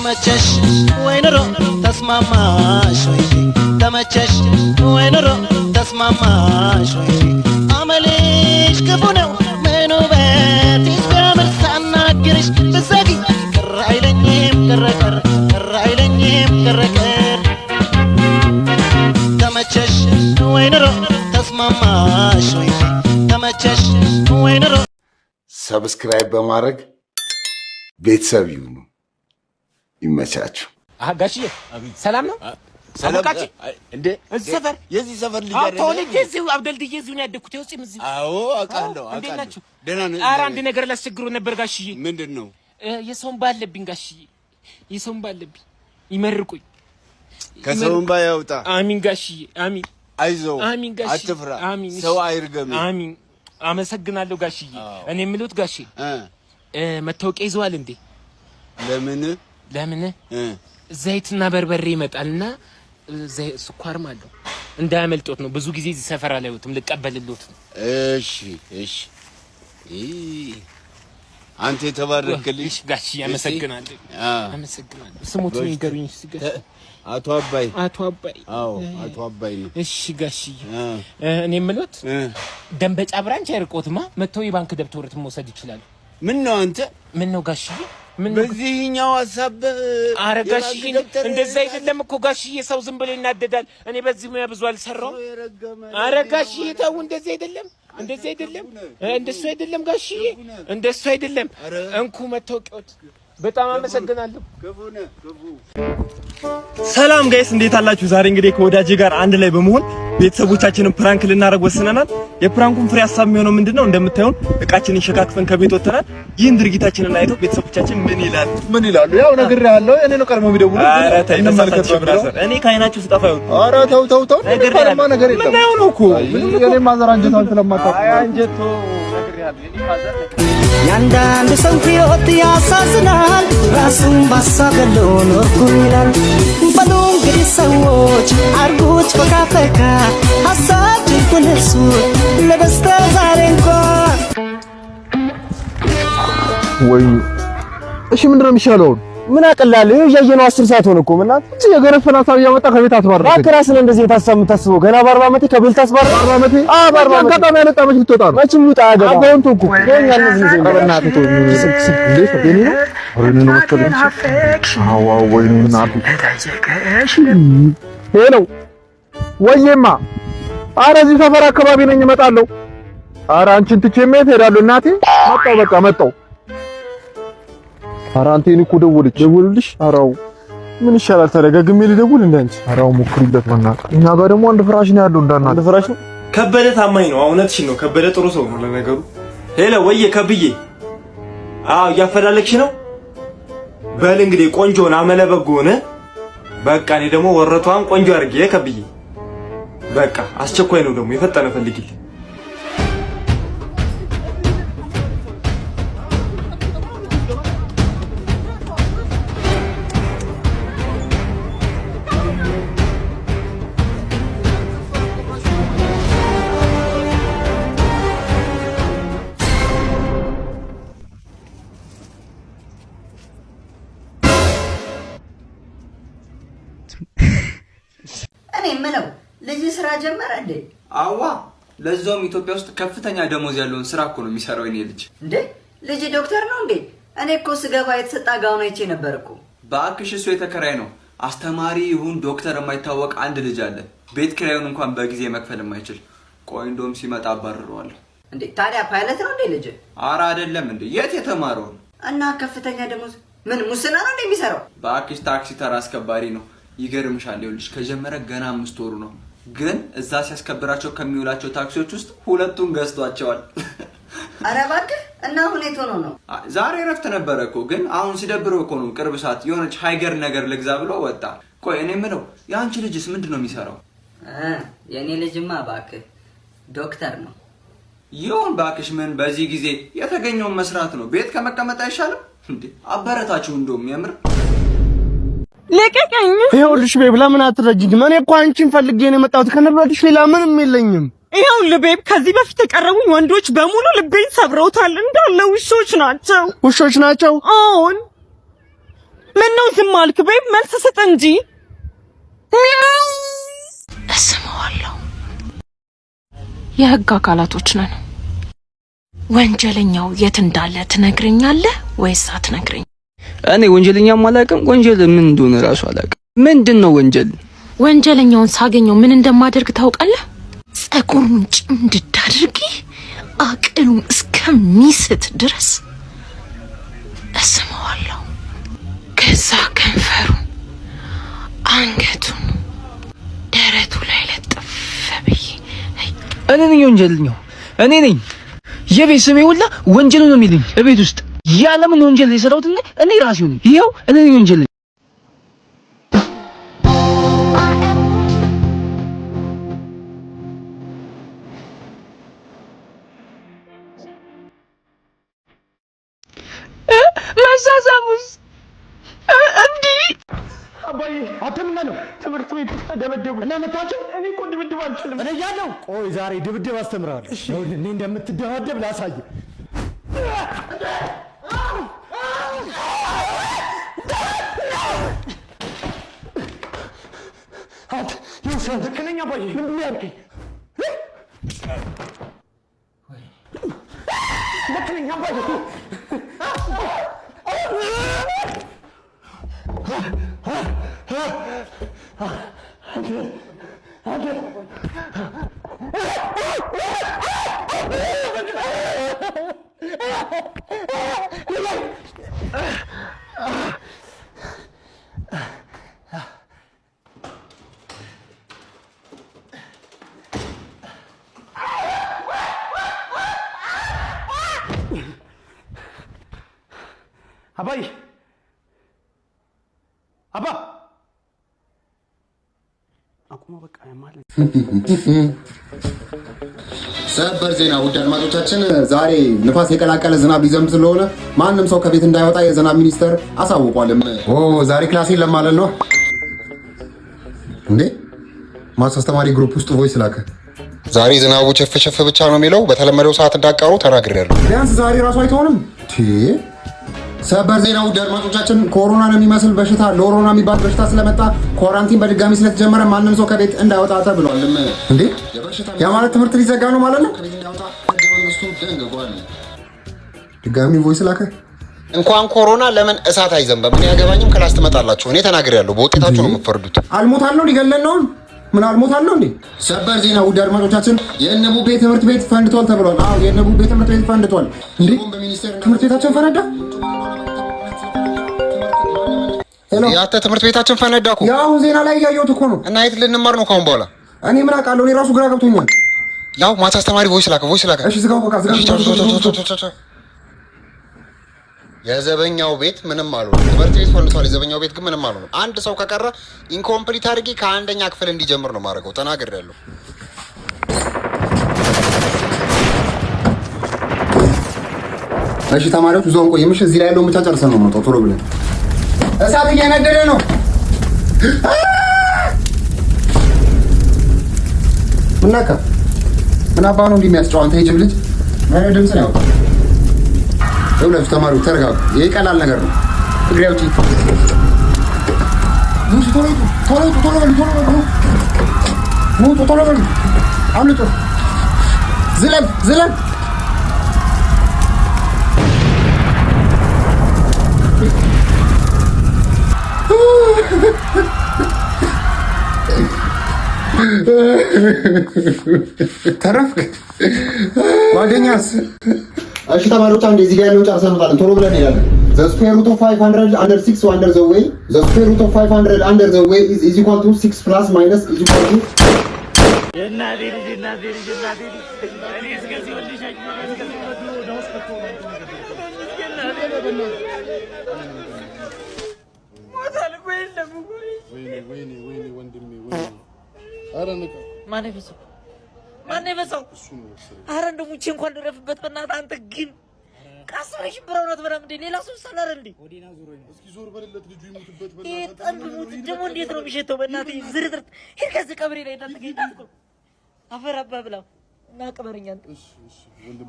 ተመቸሽ ወይ ኑሮ ተስማማሽ ወይ ተመቸሽ ወይ ኑሮ ተስማማሽ ወይ አመልሽ ክፉ ነው ምኑ በትሽ ቢያምር ሳናግርሽ ብትዘጊ ቅር አይለኝም ቅርቅር ቅር አይለኝም ቅርቅር ተመቸሽ ወይ ኑሮ ተስማማሽ ወይ ተመቸሽ ወይ ኑሮ ሰብስክራይብ በማድረግ ቤተሰብ ይሁኑ ይመቻችሁ ጋሽዬ ሰላም ነው ሰላምካቺ እንዴ እዚህ ሰፈር የዚህ ሰፈር ልጅ አይደል አቶ ልጅ እዚህ አብደልድዬ እዚህ ነው ያደኩት ይወጪም እዚህ አዎ አውቃለሁ አውቃለሁ ደህና ነኝ ኧረ አንድ ነገር ላስቸግሮ ነበር ጋሽዬ ምንድነው የሰውን ባለብኝ ጋሽዬ የሰውን ባለብኝ ይመርቁኝ ከሰውን ባያውጣ አሚን ጋሽዬ አሚን አይዞህ አሚን ጋሽዬ አትፍራ አሚን ሰው አይርገም አሚን አመሰግናለሁ ጋሽዬ እኔ የምሉት ጋሽ መታወቂያ ይዘዋል እንዴ ለምን ዘይትና በርበሬ ይመጣልና ስኳርም አለው እንዳያመልጦት ነው ብዙ ጊዜ እዚህ ሰፈር አላየሁትም ልቀበልልዎት ነው እሺ አንተ የተባረክልሽ ጋሽዬ አመሰግናለሁ ስሙት ይንገሩኝ አቶ አባይ አዎ አቶ አባይ ነው እሺ ጋሽዬ እኔ የምሉት ደንበጫ ብራንች አይርቆትማ መተው የባንክ ደብተሮትን መውሰድ ይችላል ምን ነው አንተ ምን ነው ጋሽዬ ምን በዚህኛው ሐሳብ አረጋሽዬ እንደዛ አይደለም እኮ ጋሽዬ ሰው ዝም ብሎ ይናደዳል እኔ በዚህ ሙያ ብዙ አልሰራው አረጋሽዬ ተው እንደዚህ አይደለም እንደሱ አይደለም ጋሽዬ እንደሱ አይደለም እንኩ መታወቂያዎት በጣም አመሰግናለሁ ሰላም ጋይስ እንዴት አላችሁ ዛሬ እንግዲህ ከወዳጄ ጋር አንድ ላይ በመሆን ቤተሰቦቻችንን ፕራንክ ልናደርግ ወስነናል የፕራንኩን ፍሬ ሐሳብ የሚሆነው ምንድነው እንደምታዩን እቃችንን ሸካክፈን ከቤት ወጥተናል ይህን ድርጊታችንን አይተው ቤተሰቦቻችን ምን ይላሉ ያው ነግሬሃለሁ እኔ ነው ቀርሞ የሚደውሉ እኔ ካይናችሁ ስጠፋ ይሁን ኧረ ተው ነገር የለም ምን ነው እኮ የኔ ማዘር አንጀቷን ስለማታውቅ አንጀቶ ነግሬሃለሁ የኔ ማዘር ያንዳንድ ሰው ሕይወት ያሳዝናል ራሱን ባሳገለው ኖርኩ ይላል በሉ እንግዲህ ሰዎች አርጉት ፈካ ሐሳብን ኩነሱ ለደስታ ዛሬ እንኳን ወይ እሺ ምንድነው የሚሻለው ምን አቀላል ያየነው 10 ሰዓት ሆነ እኮ ምናት እቺ የገረፈና ሐሳብ ያመጣ ከቤት አትባረክ አክራስን እንደዚህ የታሰብ የምታስበው ገና በ40 ዓመቴ ከቤት ታስባረክ 40 ዓመቴ በ40 ዓመቴ አጋጣሚ ያለጣመች ልትወጣ ነው መቼም ልውጣ አገባ አሁን ተንኩ የኛን እዚህ በእናት ተው ስልክ ለኔ ነው ወይኔ ነው መጥተልኝ አዋ ወይኔ ናት ሄሎ ወይማ ኧረ እዚህ ሰፈር አካባቢ ነኝ እመጣለሁ ኧረ አንቺን ትቼ መሄድ ሄዳለሁ እናቴ መጣሁ በቃ መጣሁ ኧረ አንተ እኔ እኮ ደወልልሽ ኧረው ምን ይሻላል ተደጋግሜ ልደውል እንዳንቺ ኧረው ሞክሪለት በእናትህ እኛ ጋር ደግሞ አንድ ፍራሽ ነው ያለው እንዳና አንድ ፍራሽ ነው ከበደ ታማኝ ነው እውነትሽን ነው ከበደ ጥሩ ሰው ነው ለነገሩ ሄሎ ወዬ ከብዬ አዎ እያፈላለግሽ ነው በል እንግዲህ ቆንጆን አመለበጎ ሆነ በቃ እኔ ደግሞ ወረቷን ቆንጆ አድርጌ ከብዬ በቃ አስቸኳይ ነው ደግሞ የፈጠነ ፈልጊልኝ እኔ ምነው ልጅ ስራ ጀመረ እንዴ አዋ ለዛውም ኢትዮጵያ ውስጥ ከፍተኛ ደሞዝ ያለውን ስራ እኮ ነው የሚሰራው የኔ ልጅ ዶክተር ነው እንዴ እኔ እኮ ስገባ የተሰጣ ጋውን አይቼ ነበር እኮ ባክሽ እሱ የተከራይ ነው አስተማሪ ይሁን ዶክተር የማይታወቅ አንድ ልጅ አለ ቤት ኪራዩን እንኳን በጊዜ መክፈል የማይችል ቆይ እንደውም ሲመጣ አባርረዋለሁ እንዴ ታዲያ ፓይለት ነው እንዴ ልጅ ኧረ አይደለም እንዴ የት የተማረው እና ከፍተኛ ደሞዝ ምን ሙስና ነው እንዴ የሚሰራው ባክሽ ታክሲ ተራ አስከባሪ ነው ይገርምሻል ይኸውልሽ ከጀመረ ገና 5 ወሩ ነው ግን እዛ ሲያስከብራቸው ከሚውላቸው ታክሲዎች ውስጥ ሁለቱን ገዝቷቸዋል ኧረ እባክህ እና ሁኔታ ነው ዛሬ ረፍት ነበረ እኮ ግን አሁን ሲደብረው እኮ ነው ቅርብ ሰዓት የሆነች ሃይገር ነገር ልግዛ ብሎ ወጣ ቆይ እኔ ምነው ያንቺ ልጅስ ምንድነው የሚሰራው የኔ ልጅማ እባክህ ዶክተር ነው ይሁን ባክሽ ምን በዚህ ጊዜ የተገኘው መስራት ነው ቤት ከመቀመጥ አይሻልም እንዴ አበረታችሁ እንደውም የምር ለቀቀኝ ይኸውልሽ ቤብ ለምን አትረጂኝም እኔ እኮ አንቺን ፈልጌ ነው የመጣሁት ከነብራትሽ ሌላ ምንም የለኝም ይኸው ለቤብ ከዚህ በፊት የቀረቡኝ ወንዶች በሙሉ ልቤን ሰብረውታል እንዳለ ውሾች ናቸው አዎን ምን ነው ዝም አልክ? በይ መልስ ስጥ እንጂ። እስመዋለሁ። የህግ አካላቶች ነን። ወንጀለኛው የት እንዳለ ትነግረኛለህ ወይስ አትነግረኝ? እኔ ወንጀለኛም አላውቅም። ወንጀል ምን እንደሆነ ራሱ አላውቅም። ምንድነው ወንጀል? ወንጀለኛውን ሳገኘው ምን እንደማደርግ ታውቃለህ? ጸጉሩን ጭምድድ አድርጌ አቅሉን እስከሚስት ድረስ እስመዋለሁ። ከዛ ከንፈሩን፣ አንገቱን ደረቱ ላይ ለጥፍ ብዬ እኔ ነኝ ወንጀለኛው። እኔ ነኝ። የቤት ስሜ ሁላ ወንጀል ነው የሚልኝ እቤት ውስጥ ያለምን ወንጀል የሰራሁት እኔ ራሴው ነኝ። ይሄው እኔ ነኝ ወንጀል። መሳሳሙስ እንዴ? አባዬ አተምና ነው ትምህርት ቤት ተደበደቡ እና መታችሁ። እኔ እኮ ድብድብ አልችልም። እኔ ያለው ቆይ ዛሬ ድብድብ አስተምራለሁ። እኔ እንደምትደባደብ ላሳይ። አንተ ይውሰን ልክነኛ አባዬ ምን ያርከኝ? ልክነኛ አባዬ አባይ አባ አቁሞ በቃ ማለት ሰበር ዜና ውድ አድማጮቻችን፣ ዛሬ ንፋስ የቀላቀለ ዝናብ ሊዘንብ ስለሆነ ማንም ሰው ከቤት እንዳይወጣ የዝናብ ሚኒስቴር አሳውቋልም። ዛሬ ክላሴን ለማለት ነው እንዴ? ማስ አስተማሪ ግሩፕ ውስጥ ቮይስ ላከ። ዛሬ ዝናቡ ቸፍቸፍ ብቻ ነው የሚለው። በተለመደው ሰዓት እንዳቃሩ ተናግሬያለሁ። ቢያንስ ዛሬ ራሱ አይተውንም። ሰበር ዜና ውድ አድማጮቻችን፣ ኮሮና ነው የሚመስል በሽታ ለኮሮና የሚባል በሽታ ስለመጣ ኳራንቲን በድጋሚ ስለተጀመረ ማንም ሰው ከቤት እንዳይወጣ ተብሏል። እንዴ ያ ማለት ትምህርት ሊዘጋ ነው ማለት ነው? ድጋሚ ቮይስ ላከ። እንኳን ኮሮና ለምን እሳት አይዘንበም? እኔ ያገባኝም ክላስ ትመጣላችሁ። እኔ ተናግሬያለሁ። በውጤታችሁ ነው የምትፈርዱት። አልሞታለሁ ሊገለን ነው። ምን አልሞታለሁ እንዴ? ሰበር ዜና ውድ አድማጮቻችን፣ የእነቡቤ ትምህርት ቤት ፈንድቷል ተብሏል። አዎ የእነቡቤ ትምህርት ቤት ፈንድቷል። እንዴ ትምህርት ቤታችን ፈነዳ? ያተ ትምህርት ቤታችን ፈነዳ እኮ። ያው ዜና ላይ ያየሁት እኮ ነው። እና የት ልንማር ነው ካሁን በኋላ? እኔ ምን አውቃለሁ? እኔ ራሱ ግራ ገብቶኛል። ያው ማታ አስተማሪ ቮይስ ላከ። እሺ ዝጋው በቃ ዝጋው። የዘበኛው ቤት ምንም አልሆነም። ትምህርት ቤት ፈንድቷል። የዘበኛው ቤት ግን ምንም አልሆነም። አንድ ሰው ከቀረ ኢንኮምፕሊት አድርጌ ከአንደኛ ክፍል እንዲጀምር ነው ማድረገው። ተናግሬያለሁ። እሺ ተማሪዎች ዞን ቆይምሽ። እዚህ ላይ ያለውን ብቻ ጨርሰን ነው የምንወጣው። ቶሎ ብለን እሳት እየነደደ ነው። ምን ነካ? ምን አባ ነው እንደሚያስጨው አንተ የጅብ ልጅ? ምን ድምጽ ነው? ሁላችሁ ተማሪዎች ተረጋጉ። ይሄ ቀላል ነገር ነው። ትግሪያዎች ቶሎ አምልጡ። ዝለል ተረፍክ ጓደኛስ? እሺ ተማሪዎች አንዴ እዚህ ጋር ያለውን ጨርሰን እንወጣለን። ቶሎ ብለን እንሄዳለን። The square root of 500 under 6 under the way. The square root of 500 under the way is equal to 6 plus minus is equal to ማነው በሰው? ኧረ እንደው ሙቼ እንኳን ልረፍበት በእናትህ። አንተ ግን ካሰረሽ ብራውናት በራም እንደ ሌላ ሰው ሰላር እንዴ? እስኪ ዞር በለለት ልጁ ይሙትበት በእናትህ። ጠንብ ሙት ደግሞ እንዴት ነው የሚሸተው? በእናትህ ዝርዝር ሄድ ከዚህ ቀብሬ ላይ እንዳትገኝ ታስቆ አፈር አባብላ እና ቀበረኛ። እሺ ወንድም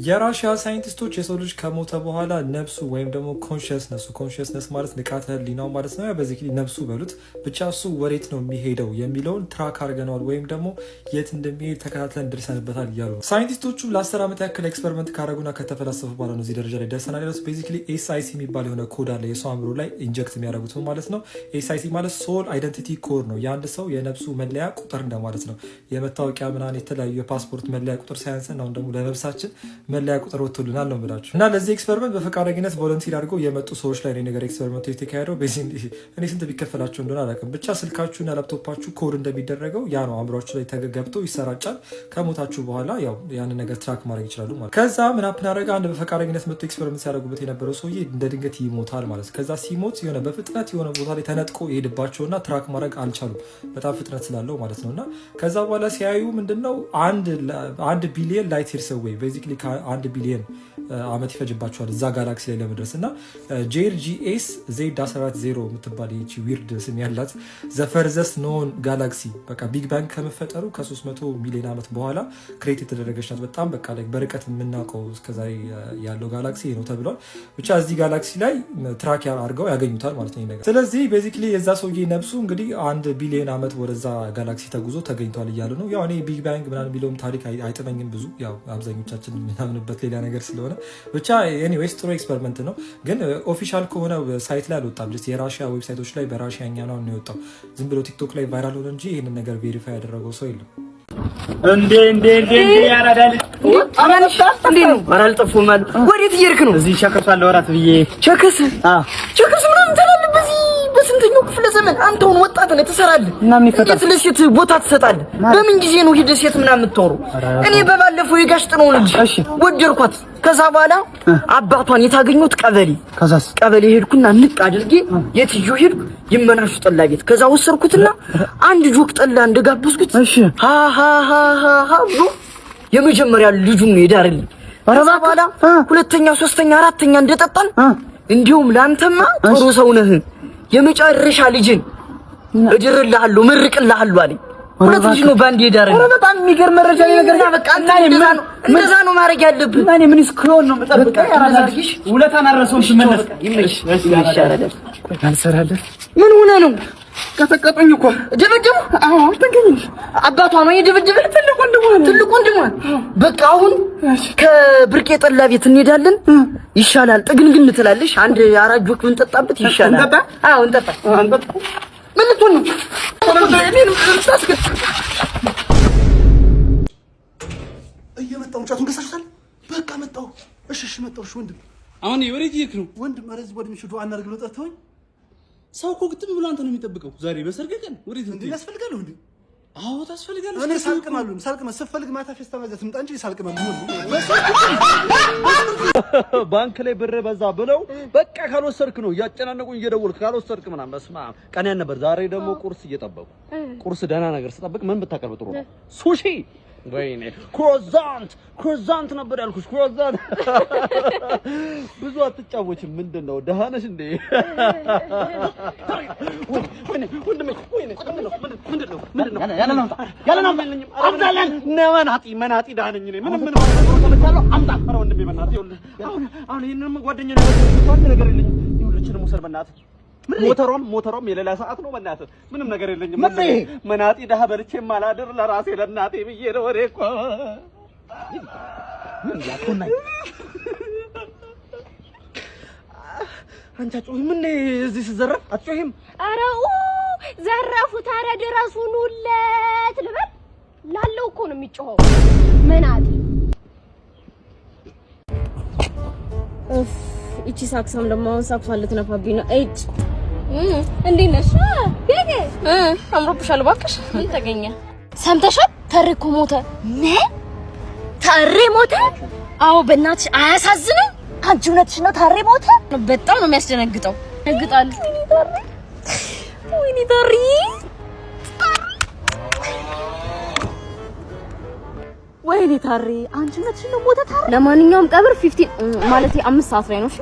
የራሽያ ሳይንቲስቶች የሰው ልጅ ከሞተ በኋላ ነፍሱ ወይም ደግሞ ኮንሽስነስ ማለት ንቃተ ህሊናው ማለት ነው። በዚህ ነፍሱ በሉት ብቻ እሱ ወዴት ነው የሚሄደው የሚለውን ትራክ አድርገነዋል ወይም ደግሞ የት እንደሚሄድ ተከታትለን ደርሰንበታል እያሉ ነው ሳይንቲስቶቹ። ለ10 ዓመት ያክል ኤክስፐሪመንት ካደረጉና ከተፈላሰፉ በኋላ ነው እዚህ ደረጃ ላይ ደርሰናል ያሉት። ቤዚክሊ ኤስአይሲ የሚባል የሆነ ኮድ አለ የሰው አእምሮ ላይ ኢንጀክት የሚያደርጉት ማለት ነው። ኤስአይሲ ማለት ሶል አይደንቲቲ ኮድ ነው። የአንድ ሰው የነፍሱ መለያ ቁጥር እንደማለት ነው። የመታወቂያ ምናምን የተለያዩ የፓስፖርት መለያ ቁጥር ሳያንሰን አሁን ደግሞ ለነፍሳችን መለያ ቁጥር ወጥቶልናል ነው የምላችሁ። እና ለዚህ ኤክስፐሪመንት በፈቃደኝነት ቮለንቲር አድርገው የመጡ ሰዎች ላይ ነው ነገር ኤክስፐሪመንቱ የተካሄደው። እኔ ስንት ቢከፈላቸው እንደሆነ አላውቅም። ብቻ ስልካችሁና ላፕቶፓችሁ ኮድ እንደሚደረገው ያ ነው አእምሯችሁ ላይ ተገብቶ ይሰራጫል። ከሞታችሁ በኋላ ያው ያንን ነገር ትራክ ማድረግ ይችላሉ ማለት። ከዛ ምን አፕን አደረገ? አንድ በፈቃደኝነት መጥቶ ኤክስፐሪመንት ሲያደርጉበት የነበረው ሰውዬ እንደ ድንገት ይሞታል ማለት። ከዛ ሲሞት የሆነ በፍጥነት የሆነ ቦታ ላይ ተነጥቆ ይሄድባቸውና ትራክ ማድረግ አልቻሉም፣ በጣም ፍጥነት ስላለው ማለት ነው። እና ከዛ በኋላ ሲያዩ ምንድነው 1 ቢሊየን ላይት ይርስ አዌይ ቤዚክሊ 1 ቢሊየን አመት ይፈጅባቸዋል እዛ ጋላክሲ ላይ ለመድረስ። እና JRGS Z140 የምትባል ይቺ ዊርድ ስም ያላት ዘፈርዘስ ኖን ጋላክሲ በቃ ቢግ ባንግ ከመፈጠሩ ከ300 ሚሊዮን ዓመት በኋላ ክሬት የተደረገች ናት። በጣም በቃ በርቀት የምናውቀው እስከዛሬ ያለው ጋላክሲ ነው ተብሏል። ብቻ እዚህ ጋላክሲ ላይ ትራክ አድርገው ያገኙታል ማለት ነው ነገር። ስለዚህ ቤዚክሊ የዛ ሰውዬ ነብሱ እንግዲህ 1 ቢሊዮን ዓመት ወደዛ ጋላክሲ ተጉዞ ተገኝቷል እያሉ ነው። ያው እኔ ቢግ ባንግ ምናምን የሚለውም ታሪክ አይጥመኝም ብዙ ያው አብዛኞቻችን የምናምንበት ሌላ ነገር ስለሆነ ብቻ ኤኒዌይስ ጥሩ ኤክስፐሪመንት ነው። ግን ኦፊሻል ከሆነ ሳይት ላይ አልወጣም። የራሽያ ዌብሳይቶች ላይ በራሽያኛ ነው የወጣው። ዝም ብሎ ቲክቶክ ላይ ቫይራል ሆነ እንጂ ይህንን ነገር ቬሪፋይ ያደረገው ሰው የለም። እንዴ ያራዳል አልጠፉም አሉ። ወዴት እየሄድክ ነው? እዚህ ቸከስ አለ ወራት ብዬ ቸከስ ምናምን ትላለህ። በስንተኛው ክፍለ ዘመን አንተውን ወጣት ነህ ትሰራለህ። እንዴት ለሴት ቦታ ትሰጣለህ? በምን ጊዜ ነው ሄደህ ሴት ምናምን የምትወሩ? እኔ በባለፈው የጋሽ ጥነው ልጅ ወደድኳት። ከዛ በኋላ አባቷን የታገኙት ቀበሌ ሄድኩና ንቅ አድርጌ የትዮ ሄድኩ ይመናሹ ጠላ ቤት። ከዛ ወሰርኩትና አንድ ጆክ ጠላ እንደጋበዝኩት ሃ ብሎ የመጀመሪያ ልጁን ሄዳርልኝ። ከዛ በኋላ ሁለተኛ፣ ሶስተኛ፣ አራተኛ እንደጠጣን እንዲሁም ላንተማ ጥሩ ሰው ነህ የመጨረሻ ልጅን እድርልሃለሁ መርቅልሃለሁ አለኝ። ሁለት ልጅ ነው ባንድ ሄዳርልኝ። በጣም የሚገርም መረጃ ነገር በቃ እንደዛ ነው ማድረግ ያለብህ። እኔ ምን እስክሆን ነው መጠበቅ ያራዳልሽ ሁለታን አረሰው ሲመለስ ይሻላል። አንሰራለህ ምን ሆነ ነው? ከተቀጠኝ እኮ ደብደብ ተገኘሽ። አባቷ ነው የደብደብ ትልቁ ወንድሟ። በቃ አሁን ከብርቄ ጠላ ቤት እንሄዳለን ይሻላል። ጥግንግን ትላለሽ። አንድ አራት ጆክ ብንጠጣበት ይሻላል። እንጠጣ። ምን ልትሆን ነው? እየመጣሁ ጫቱን ገሳሽታል። በቃ መጣሁ። እሺ መጣሁ። ወንድም አሁን ወዴት እየሄድክ ነው? ወንድም ኧረ እዚህ ወደምሽ ዱአ እናድርግ ብለው ጠርተውኝ። ሰው እኮ ግጥም ብሎ አንተ ነው የሚጠብቀው። ዛሬ በሰርግ ቀን ወዴት እንዴ? ያስፈልጋል እንዴ? አዎ ታስፈልጋለህ። እኔ ሳልቅማሉ ስትፈልግ ማታ ፌስታ ማዘት ምጣ እንጂ ሳልቅማሉ ባንክ ላይ ብር በዛ ብለው በቃ ካልወሰድክ ነው ያጨናነቁኝ እየደወልክ ካልወሰድክ ምናምን በስማ ቀን ያን ነበር። ዛሬ ደግሞ ቁርስ እየጠበቁ ቁርስ ደህና ነገር ስጠብቅ ምን ብታቀርብ ጥሩ ነው? ሱሺ ወይኔ ክሮዛንት ነበር ያልኩሽ። ክሮዛንት ብዙ አትጫወችም። ምንድነው ደህና ነሽ እንዴ? መናጢ ደህና ነኝ እኔ ምንም ተመቻለሁ። አምጣ ኧረ ወንድሜ በእናትህ ይኸውልህ አሁን ይሄንን ጓደኛዬ ነው ነገር የለኝም። ይኸውልህ ሙሰር በእናትህ ሞተሯም የሌላ ሰዓት ነው። በእናትህ ምንም ነገር የለኝም። መናጢ ደሃ በልቼ ማላድር ለራሴ ለእናቴ ብዬ ነው። ወሬ እኮ ምን ያቆናኝ አንቺ አትጮሂም እንዴ? እዚህ ሲዘረፍ አትጮሂም? ኧረ ዘረፉት። ኧረ ድረሱ ኑለት ልበል ላለው እኮ ነው የሚጮኸው መናጢ። እቺ ሳክሳም ደግሞ አሁን ሳክሷን ልትነፋብኝ ነው። እንዴት ነሽ? ገገ አምሮብሻል። እባክሽ ምን ተገኘ? ሰምተሻል? ተሬ እኮ ሞተ። ተሬ ሞተ? አዎ በእናትሽ አያሳዝንም? አንቺ እውነትሽ ነው? ተሬ ሞተ? በጣም ነው የሚያስደነግጠው። ደግጣል። ወይኔ ተሬ ወይኔ ተሬ አንቺ እውነትሽ ነው? ሞተ ተሬ። ለማንኛውም ቀብር 15 ማለት 5 ሰዓት ላይ ነው። እሺ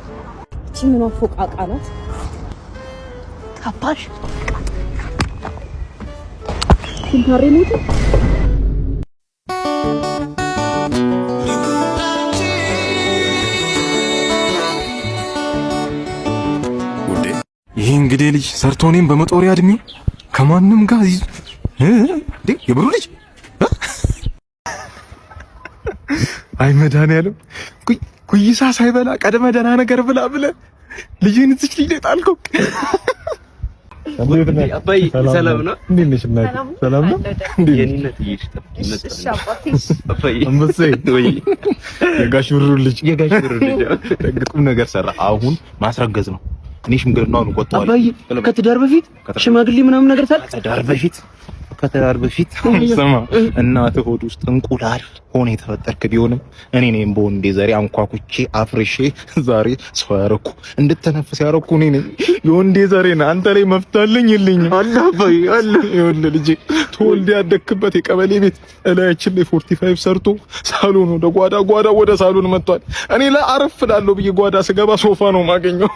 እቺ ምን ፎቃቃ ናት? አባሽ ተሬ ሞተ። ይሄ እንግዲህ ልጅ ሰርቶ እኔም በመጦሪያ እድሜው ከማንም ጋር እንዴ የብሩ ልጅ አይ መድኃኒዓለም ኩይሳ ሳይበላ ቀደመ ደህና ነገር ብላ ብለህ ልጅን እዚህ ልጅ ጣልከው። አባይ ሰላም ነው? እንዴት ነሽ እናቴ? ሰላም ነው? የኔነት ይሽጣ አባይ አንበሴ ወይ የጋሽ ብሩ ልጅ ደግጡም ነገር ሰራ። አሁን ማስረገዝ ነው። እኔ ሽምግልናውን ቆጥቷል። አባይ ከትዳር በፊት ሽማግሌ ምናምን ነገር ከትዳር በፊት ስማ እናትህ ሆድ ውስጥ እንቁላል ሆነ የተፈጠርክ ቢሆንም እኔ ነኝ በወንዴ ዘሬ አንኳኩቼ አፍርሼ ዛሬ ሰው ያረኩ እንድትተነፍስ ያረኩ እኔ ነኝ። የወንዴ ዘሬ ነህ አንተ ላይ መፍታልኝ ይልኝ አለ አባይ አለ። ይኸውልህ ልጄ ተወልደ ያደግክበት የቀበሌ ቤት እላያችን ላይ 45 ሰርቶ ሳሎን ወደ ጓዳ ወደ ሳሎን መጥቷል። እኔ ላይ አረፍ እላለሁ ብዬ ጓዳ ስገባ ሶፋ ነው ማገኘው።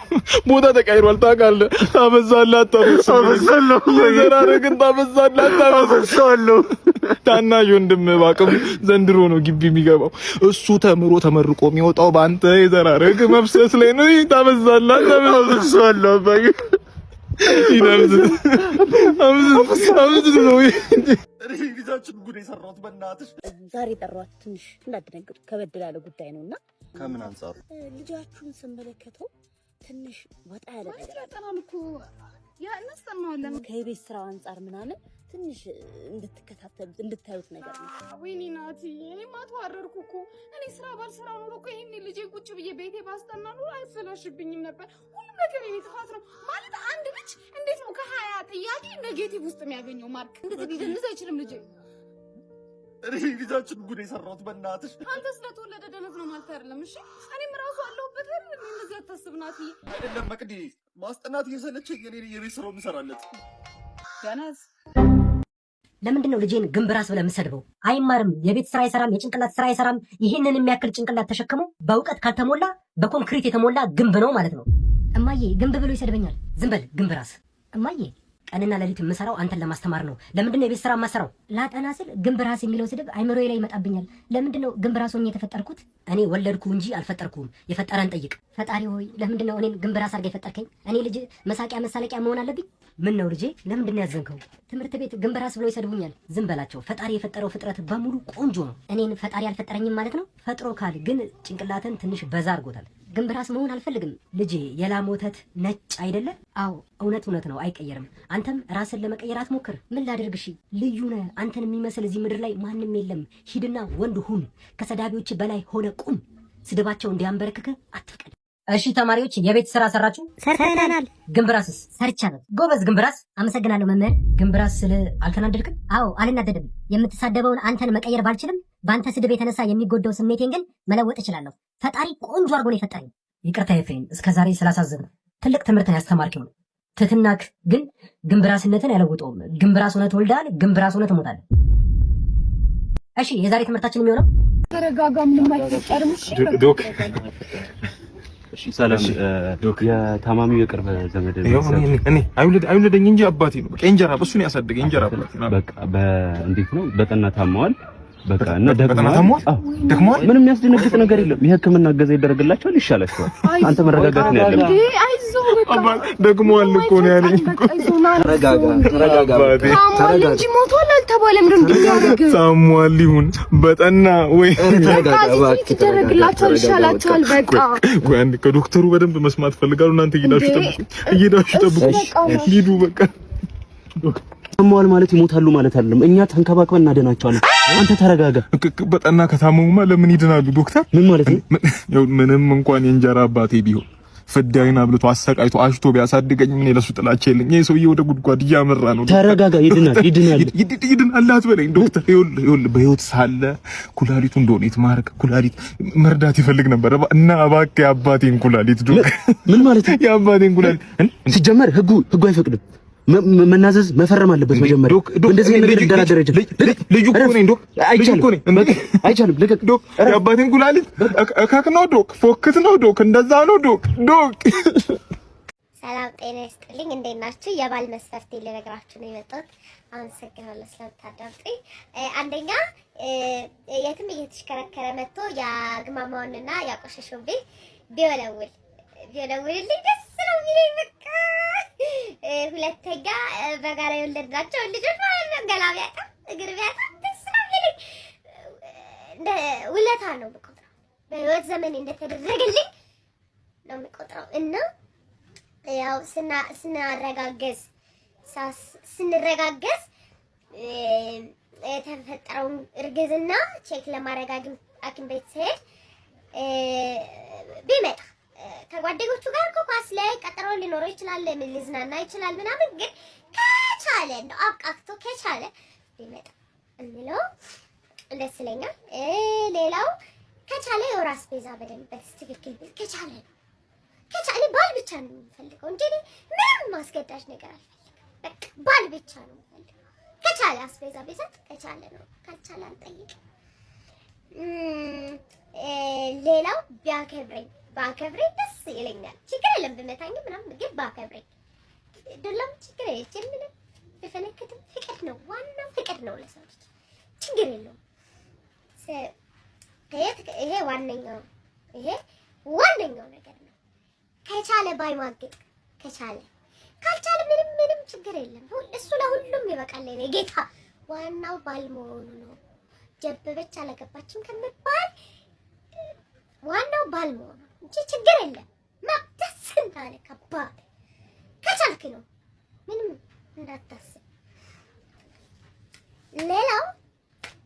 ቦታ ተቀይሯል ታውቃለህ። ታበዛለህ አታበዛለህ ዘራረግን ታበዛለህ አታበዛለህ። ታናሽ ወንድም ባቅም ዘንድሮ ነው ግቢ የሚገባው። እሱ ተምሮ ተመርቆ የሚወጣው በአንተ የዘራረግ መብሰስ ላይ ነው። ታበዛለህ ታበዛለህ አባዬ ይናምዝ ነው ልጃችን ጉድ የሰራሁት በእናትሽ። ዛሬ ጠሯት ትንሽ እንዳትደነግጡ ከበድ ያለ ጉዳይ ነውና። ከምን አንጻር? ልጃችሁን ስመለከተው ትንሽ ወጣ ያለ ነገር ያጠናል እኮ ያ እናስተማዋለን። ከቤት ስራው አንጻር ምናምን ትንሽ እንድትከታተሉት እንድታዩት ነገር ነው። ወይኔ ናቲ እኔማ ተዋረድኩ እኮ። እኔ ስራ ባልሰራ ኖሮ እኮ ይሄን ልጄ ቁጭ ብዬ ቤቴ ባስጠና ኖሮ አይፈላሽብኝም ነበር። ሁሉም ነገር የኔ ጥፋት ነው ማለት። አንድ ልጅ እንዴት ነው ከ20 ጥያቄ ኔጌቲቭ ውስጥ የሚያገኘው ማርክ? እንዴት ሊደንስ አይችልም ልጄ? ልጃችን ጉድ የሰራሁት በእናትሽ። አንተ ስለተወለደ ደነት ነው ማለት አይደለም። እሺ እኔም ራሱ አለሁበት አይደል? እንደዚህ አታስብ ናቲ። አይደለም መቅዲ ማስጠናት እየሰለቸኝ የቤት ስራውን እንሰራለት ገናዝ ለምንድን ነው ልጄን ግንብ ራስ ብለህ የምትሰድበው? አይማርም፣ የቤት ስራ አይሰራም፣ የጭንቅላት ስራ አይሰራም። ይህንን የሚያክል ጭንቅላት ተሸክሞ በእውቀት ካልተሞላ በኮንክሪት የተሞላ ግንብ ነው ማለት ነው። እማዬ ግንብ ብሎ ይሰድበኛል። ዝም በል ግንብ ራስ። እማዬ ቀንና ሌሊት የምሰራው አንተን ለማስተማር ነው። ለምንድን ነው የቤት ስራ የማሰራው? ላጠና ስል ግንብ ራስ የሚለው ስድብ አይምሮዬ ላይ ይመጣብኛል። ለምንድን ነው ግንብ ራስ ሆኜ የተፈጠርኩት? እኔ ወለድኩ እንጂ አልፈጠርኩም። የፈጠረን ጠይቅ። ፈጣሪ ሆይ ለምንድን ነው እኔን ግንብ ራስ አድርገህ የፈጠርከኝ? እኔ ልጅ መሳቂያ መሳለቂያ መሆን አለብኝ? ምን ነው ልጄ ለምንድን ነው ያዘንከው? ትምህርት ቤት ግንብ ራስ ብሎ ይሰድቡኛል። ዝም በላቸው። ፈጣሪ የፈጠረው ፍጥረት በሙሉ ቆንጆ ነው። እኔን ፈጣሪ አልፈጠረኝም ማለት ነው? ፈጥሮ ካል ግን ጭንቅላትን ትንሽ በዛ አድርጎታል። ግንብ ራስ መሆን አልፈልግም ልጄ። የላም ወተት ነጭ አይደለ? አዎ እውነት ነው፣ አይቀየርም። አንተም ራስን ለመቀየር አትሞክር። ምን ላድርግ? እሺ ልዩ ነህ። አንተን የሚመስል እዚህ ምድር ላይ ማንም የለም። ሂድና ወንድ ሁን። ከሰዳቢዎች በላይ ሆነ ቁም። ስድባቸው እንዲያንበረክክ አትፍቀድ። እሺ ተማሪዎች የቤት ስራ ሰራችሁ? ሰርተናል። ግንብ ራስስ? ሰርቻለሁ። ጎበዝ ግንብ ራስ። አመሰግናለሁ መምህር። ግንብ ራስ ስለ አልተናደድክም? አዎ አልናደድም። የምትሳደበውን አንተን መቀየር ባልችልም በአንተ ስድብ የተነሳ የሚጎዳው ስሜቴን ግን መለወጥ እችላለሁ። ፈጣሪ ቆንጆ አድርጎ ነው የፈጠረኝ። ይቅርታ ኤፍሬም፣ እስከዛሬ ስላሳዘኑ ትልቅ ትምህርትን ያስተማርከው ነው። ትትናክ ግን ግንብ ራስነትን ያለውጠውም። ግንብ ራስ ሆነህ ትወልዳለህ፣ ግንብ ራስ ሆነህ ትሞታለህ። እሺ የዛሬ ትምህርታችን የሚሆነው ተረጋጋ፣ ምንም አይፈጠርም። ዶክ እሺ ሰላም ዶክ የታማሚው የቅርብ ዘመድ ነው። እኔ አይውለደኝ እንጂ አባቴ ነው። በቃ እንጀራ በሱን ያሳደገኝ እንጀራ አባቴ ነው። በቃ እንዴት ነው በጠና ታመዋል። በቃ እና ደግሟል። ምንም የሚያስደነግጥ ነገር የለም። የሕክምና እገዛ ይደረግላቸዋል፣ ይሻላቸዋል። አንተ መረጋጋት ነው ያለብህ። አይዞህ በቃ ደግሟል እኮ ነው ያለኝ እኮ። ተረጋጋ እንጂ ሞቷል አልተባለም። ምንድን ነው ታሟል ይሁን በጠና ወይ ይደረግላቸዋል፣ ይሻላቸዋል። በቃ ቆይ አንዴ ከዶክተሩ በደንብ መስማት ፈልጋለሁ። እናንተ እየሄዳችሁ ጠብቁ። ሂዱ በቃ። ታመዋል ማለት ይሞታሉ ማለት አይደለም። እኛ ተንከባክበን እናደናቸዋለን። አንተ ተረጋጋ። በጠና ከታመሙማ ለምን ይድናሉ ዶክተር? ምን ማለት ነው? ምንም እንኳን የእንጀራ አባቴ ቢሆን ፍዳይን አብልቶ አሰቃይቶ አሽቶ ቢያሳድገኝ ምን ለሱ ጥላቻ የለኝ። ይሄ ሰውዬ ወደ ጉድጓድ እያመራ ነው። ተረጋጋ። ይድናል አትበለኝ ዶክተር። ይኸውልህ በህይወት ሳለ ኩላሊቱ እንደሆነ ማርክ ኩላሊት መርዳት ይፈልግ ነበር እና እባክህ የአባቴን ኩላሊት ዶክተር። ምን ማለት ነው? የአባቴን ኩላሊት ሲጀመር ህጉ አይፈቅድም። መናዘዝ መፈረም አለበት መጀመሪያ። እንደዚህ ነገር ይደራደረጀ ልዩ እኮ ነኝ ዶክ። አይቻልም። ልቀቅ ዶክ። የአባቴን ኩላሊት እካክ ነው ዶክ። ፎክት ነው ዶክ። እንደዛ ነው ዶክ። ሰላም ጤና ይስጥልኝ። እንዴት ናችሁ? የባል መስፈርት ልነግራችሁ ነው የመጣሁት። አመሰግናለሁ ስለምታዳምጡኝ። አንደኛ የትም እየተሽከረከረ መጥቶ ያግማማውንና ያቆሸሸውን ቤት ቢወለውልልኝ ደስ ነው የሚለኝ። በቃ ሁለተኛ በጋራ የወለድናቸው ልጆች ማለት ነው። ገላ ቢያጣ እግር ቢያጣ ደስ ነው እንደ ውለታ ነው የምቆጥረው። በህይወት ዘመን እንደተደረገልኝ ነው የምቆጥረው እና ያው ስንረጋገዝ የተፈጠረውን እርግዝና ቼክ ለማድረግ ሐኪም ቤት ስሄድ ቢመጣ ከጓደኞቹ ጋር ኳስ ላይ ቀጠሮ ሊኖረው ይችላል፣ ምን ሊዝናና ይችላል ምናምን፣ ግን ከቻለ እንደው አብቃክቶ ከቻለ ቢመጣ እንለው ደስ ይለኛል። ሌላው ከቻለ የወር አስቤዛ በደንብ በትክክል ከቻለ ነው። ከቻለ ባል ብቻ ነው የምፈልገው እንጂ ምንም ማስገዳጅ ነገር አልፈልግም። በቃ ባል ብቻ ነው የምፈልገው። ከቻለ አስቤዛ ቤዛት ከቻለ ነው፣ ካልቻለ አልጠይቅም። ሌላው ባከብረኝ ደስ ይለኛል። ችግር የለም ብመታኝ ምናምን፣ ግን ባከብረኝ ዱላም ችግር የለም። ምንም ብፈነክትም ፍቅር ነው፣ ዋናው ፍቅር ነው ለሰው ልጅ ችግር የለውም። ይሄ ዋነኛው ነገር ነው። ከቻለ ባይማግጥ ከቻለ፣ ካልቻለ ምንም ችግር የለም። እሱ ለሁሉም ይበቃል። ለኔ ጌታ ዋናው ባል መሆኑ ነው። ጀበበች አላገባችም ከመባል ዋናው ባል መሆኑ እንጂ ችግር የለም። ማብደስ እንዳለ ከባድ ከቻልክ ነው፣ ምንም እንዳታስብ። ሌላው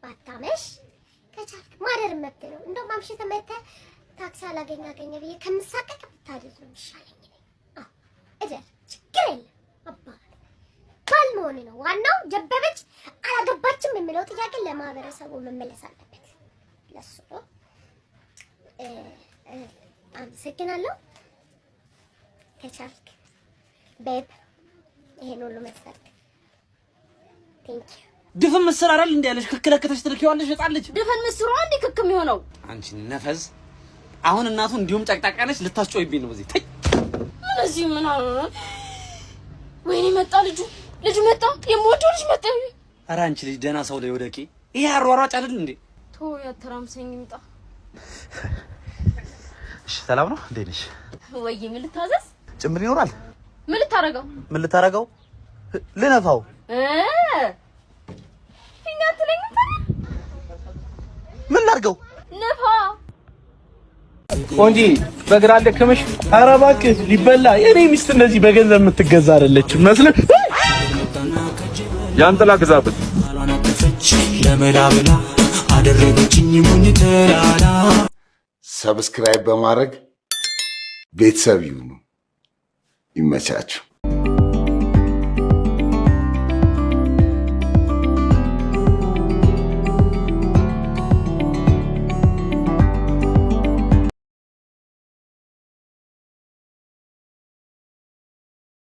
ባታመሽ ከቻልክ ማደር መብት ነው። እንደውም አምሽተህ መተህ ታክሲ አገኘ ብዬ ከምሳቀቅ ብታድር ነው የሚሻለኝ። አዎ እደር፣ ችግር የለም። ባል መሆን ነው ዋናው። ጀበበች አላገባችም የሚለው ጥያቄ ለማህበረሰቡ መመለስ አለበት። ለሱ ነው። አመሰግናለሁ። ከቻልክ ቤብ ይሄን ሁሉ መስፈርት ቴንክ ዩ። ድፍን ምስር አይደል እንዴ ያለሽ ክክለከተሽ ትልኪዋለሽ እጣለች። ድፍን ምስሩ አንዴ ክክ የሚሆነው አንቺ ነፈዝ። አሁን እናቱ እንዲሁም ጨቅጣቃ ነሽ፣ ልታስጮይብኝ ነው እዚህ። ተይ እዚህ ምን አለ? ወይኔ መጣ ልጁ መጣ፣ የምወደው ልጅ መጣ። ኧረ አንቺ ልጅ ደህና ሰው ላይ ወደቂ። ይሄ አሯሯጭ አይደል እንዴ? ተው ያተራምሰኝ ይምጣ። እሺ ሰላም ነው? እንዴት ነሽ? ወይ ምን ልታዘዝ? ጭምር ይኖራል። ምን ልታረገው? ልነፋው ምን ላድርገው? ነፋ ቆንጂ በግራ ደከመሽ። ኧረ እባክህ ሊበላ። የኔ ሚስት እንደዚህ በገንዘብ የምትገዛ አይደለችም መስለህ። ያንጥላ ግዛበት ለመላብላ አደረገችኝ ሙኝ ተላላ። ሰብስክራይብ በማድረግ ቤተሰብ ይሁኑ። ይመቻችሁ።